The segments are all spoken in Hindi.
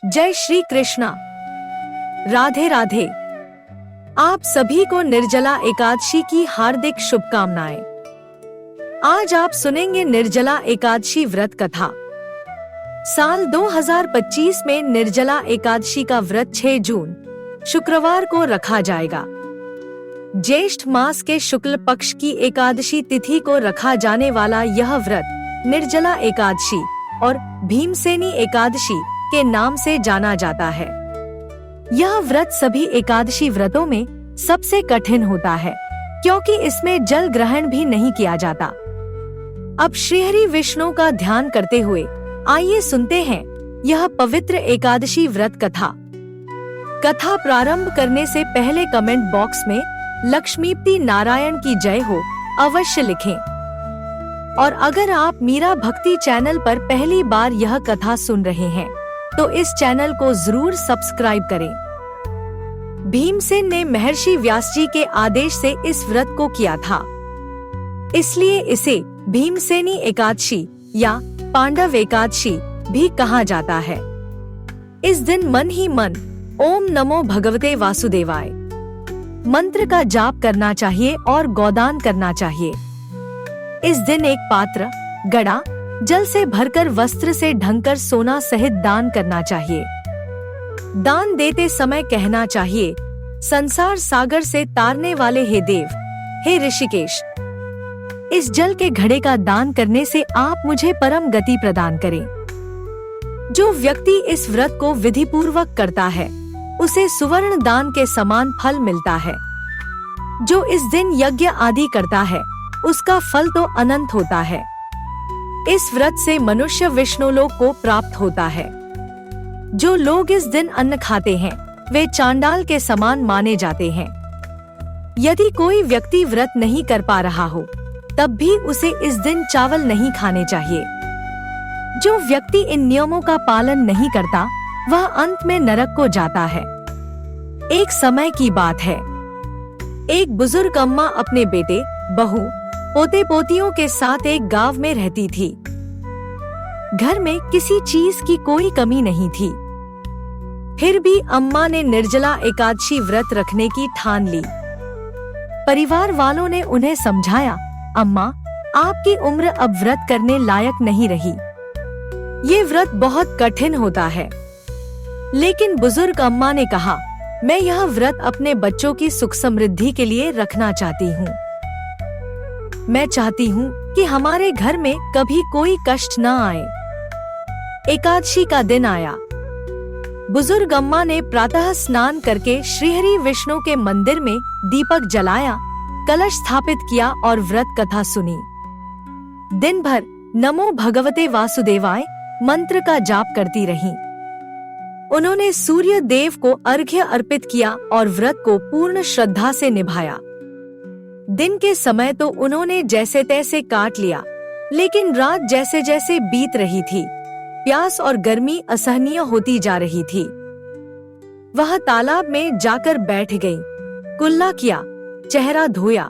जय श्री कृष्णा। राधे राधे। आप सभी को निर्जला एकादशी की हार्दिक शुभकामनाएं। आज आप सुनेंगे निर्जला एकादशी व्रत कथा। साल 2025 में निर्जला एकादशी का व्रत 6 जून शुक्रवार को रखा जाएगा। ज्येष्ठ मास के शुक्ल पक्ष की एकादशी तिथि को रखा जाने वाला यह व्रत निर्जला एकादशी और भीमसेनी एकादशी के नाम से जाना जाता है। यह व्रत सभी एकादशी व्रतों में सबसे कठिन होता है, क्योंकि इसमें जल ग्रहण भी नहीं किया जाता। अब श्रीहरि विष्णु का ध्यान करते हुए आइए सुनते हैं यह पवित्र एकादशी व्रत कथा। कथा प्रारंभ करने से पहले कमेंट बॉक्स में लक्ष्मीपति नारायण की जय हो अवश्य लिखें। और अगर आप मीरा भक्ति चैनल पर पहली बार यह कथा सुन रहे हैं तो इस चैनल को जरूर सब्सक्राइब करें। भीमसेन ने महर्षि व्यास जी के आदेश से इस व्रत को किया था, इसलिए इसे भीमसेनी एकादशी या पांडव एकादशी भी कहा जाता है। इस दिन मन ही मन ओम नमो भगवते वासुदेवाय मंत्र का जाप करना चाहिए और गोदान करना चाहिए। इस दिन एक पात्र गड़ा जल से भरकर वस्त्र से ढककर सोना सहित दान करना चाहिए। दान देते समय कहना चाहिए, संसार सागर से तारने वाले हे देव, हे ऋषिकेश, इस जल के घड़े का दान करने से आप मुझे परम गति प्रदान करें। जो व्यक्ति इस व्रत को विधि पूर्वक करता है उसे सुवर्ण दान के समान फल मिलता है। जो इस दिन यज्ञ आदि करता है उसका फल तो अनंत होता है। इस व्रत से मनुष्य विष्णुलोक को प्राप्त होता है। जो लोग इस दिन अन्न खाते हैं वे चांडाल के समान माने जाते हैं। यदि कोई व्यक्ति व्रत नहीं कर पा रहा हो तब भी उसे इस दिन चावल नहीं खाने चाहिए। जो व्यक्ति इन नियमों का पालन नहीं करता वह अंत में नरक को जाता है। एक समय की बात है, एक बुजुर्ग अम्मा अपने बेटे, बहू, पोते पोतियों के साथ एक गांव में रहती थी। घर में किसी चीज की कोई कमी नहीं थी। फिर भी अम्मा ने निर्जला एकादशी व्रत रखने की ठान ली। परिवार वालों ने उन्हें समझाया, अम्मा, आपकी उम्र अब व्रत करने लायक नहीं रही। ये व्रत बहुत कठिन होता है। लेकिन बुजुर्ग अम्मा ने कहा, मैं यह व्रत अपने बच्चों की सुख समृद्धि के लिए रखना चाहती हूँ। मैं चाहती हूँ कि हमारे घर में कभी कोई कष्ट न आए। एकादशी का दिन आया। बुजुर्ग अम्मा ने प्रातः स्नान करके श्रीहरि विष्णु के मंदिर में दीपक जलाया, कलश स्थापित किया और व्रत कथा सुनी। दिन भर नमो भगवते वासुदेवाय मंत्र का जाप करती रहीं। उन्होंने सूर्य देव को अर्घ्य अर्पित किया और व्रत को पूर्ण श्रद्धा से निभाया। दिन के समय तो उन्होंने जैसे तैसे काट लिया, लेकिन रात जैसे जैसे बीत रही थी, प्यास और गर्मी असहनीय होती जा रही थी। वह तालाब में जाकर बैठ गई, कुल्ला किया, चेहरा धोया,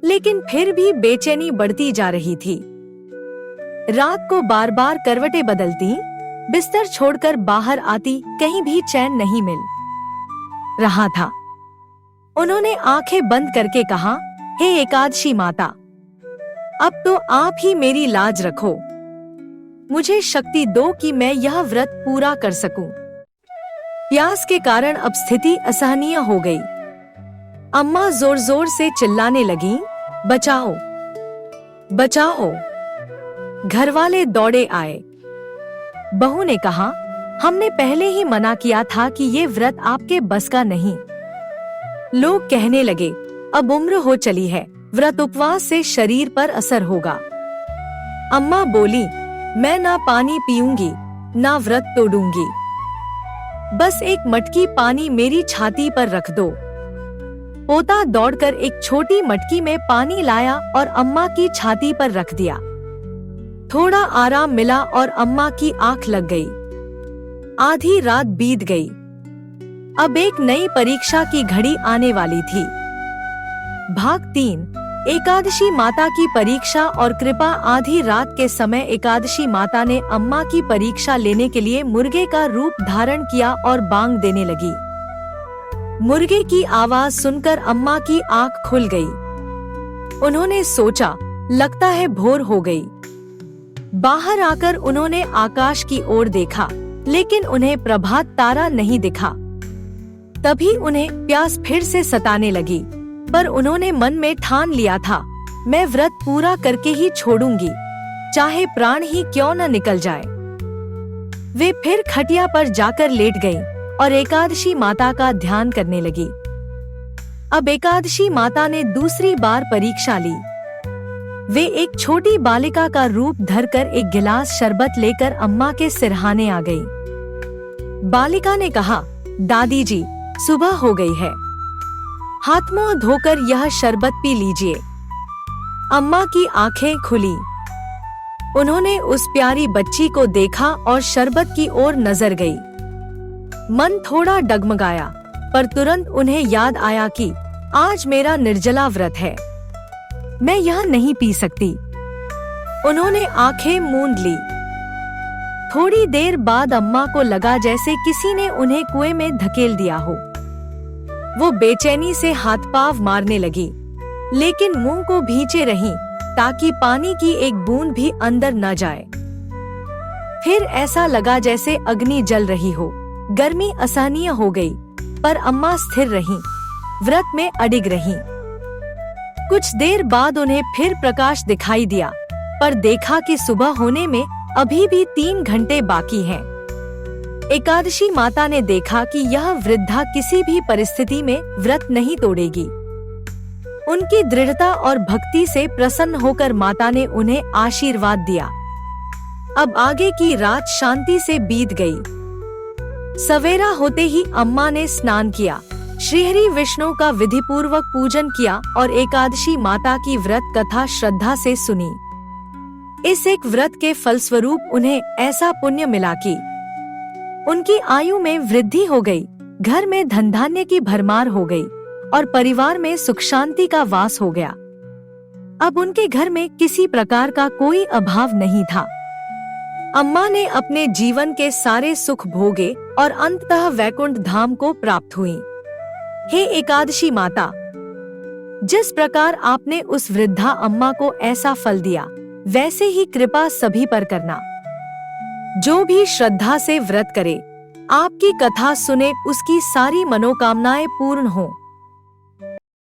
लेकिन फिर भी बेचैनी बढ़ती जा रही थी। रात को बार बार करवटें बदलती, बिस्तर छोड़कर बाहर आती, कहीं भी चैन नहीं मिल रहा था। उन्होंने आंखें बंद करके कहा, हे एकादशी माता, अब तो आप ही मेरी लाज रखो। मुझे शक्ति दो कि मैं यह व्रत पूरा कर सकूं। प्यास के कारण अब स्थिति असहनीय हो गई। अम्मा जोर जोर से चिल्लाने लगीं, बचाओ, बचाओ। घरवाले दौड़े आए। बहू ने कहा, हमने पहले ही मना किया था कि ये व्रत आपके बस का नहीं। लोग कहने लगे, अब उम्र हो चली है, व्रत उपवास से शरीर पर असर होगा। अम्मा बोली, मैं ना पानी पीऊंगी ना व्रत तोड़ूंगी। बस एक मटकी पानी मेरी छाती पर रख दो। पोता दौड़कर एक छोटी मटकी में पानी लाया और अम्मा की छाती पर रख दिया। थोड़ा आराम मिला और अम्मा की आंख लग गई। आधी रात बीत गई। अब एक नई परीक्षा की घड़ी आने वाली थी। भाग 3। एकादशी माता की परीक्षा और कृपा। आधी रात के समय एकादशी माता ने अम्मा की परीक्षा लेने के लिए मुर्गे का रूप धारण किया और बांग देने लगी। मुर्गे की आवाज सुनकर अम्मा की आंख खुल गई। उन्होंने सोचा, लगता है भोर हो गई। बाहर आकर उन्होंने आकाश की ओर देखा, लेकिन उन्हें प्रभात तारा नहीं दिखा। तभी उन्हें प्यास फिर से सताने लगी, पर उन्होंने मन में ठान लिया था, मैं व्रत पूरा करके ही छोड़ूंगी, चाहे प्राण ही क्यों न निकल जाए। वे फिर खटिया पर जाकर लेट गईं और एकादशी माता का ध्यान करने लगी। अब एकादशी माता ने दूसरी बार परीक्षा ली। वे एक छोटी बालिका का रूप धरकर एक गिलास शरबत लेकर अम्मा के सिरहाने आ गई। बालिका ने कहा, दादी जी, सुबह हो गई है, हाथ मुंह धोकर यह शरबत पी लीजिए। अम्मा की आंखें खुली। उन्होंने उस प्यारी बच्ची को देखा और शरबत की ओर नजर गई। मन थोड़ा डगमगाया, पर तुरंत उन्हें याद आया कि आज मेरा निर्जला व्रत है, मैं यह नहीं पी सकती। उन्होंने आंखें मूंद ली। थोड़ी देर बाद अम्मा को लगा जैसे किसी ने उन्हें कुएं में धकेल दिया हो। वो बेचैनी से हाथ पांव मारने लगी, लेकिन मुंह को भींचे रहीं ताकि पानी की एक बूंद भी अंदर न जाए। फिर ऐसा लगा जैसे अग्नि जल रही हो। गर्मी असहनीय हो गई, पर अम्मा स्थिर रहीं, व्रत में अडिग रहीं। कुछ देर बाद उन्हें फिर प्रकाश दिखाई दिया, पर देखा कि सुबह होने में अभी भी 3 घंटे बाकी हैं। एकादशी माता ने देखा कि यह वृद्धा किसी भी परिस्थिति में व्रत नहीं तोड़ेगी। उनकी दृढ़ता और भक्ति से प्रसन्न होकर माता ने उन्हें आशीर्वाद दिया। अब आगे की रात शांति से बीत गई। सवेरा होते ही अम्मा ने स्नान किया, श्रीहरि विष्णु का विधिपूर्वक पूजन किया और एकादशी माता की व्रत कथा श्रद्धा से सुनी। इस एक व्रत के फलस्वरूप उन्हें ऐसा पुण्य मिला कि उनकी आयु में वृद्धि हो गई, घर में धन धान्य की भरमार हो गई और परिवार में सुख शांति का वास हो गया। अब उनके घर में किसी प्रकार का कोई अभाव नहीं था। अम्मा ने अपने जीवन के सारे सुख भोगे और अंततः वैकुंठ धाम को प्राप्त हुई। हे एकादशी माता, जिस प्रकार आपने उस वृद्धा अम्मा को ऐसा फल दिया, वैसे ही कृपा सभी पर करना। जो भी श्रद्धा से व्रत करे, आपकी कथा सुने, उसकी सारी मनोकामनाएं पूर्ण हों।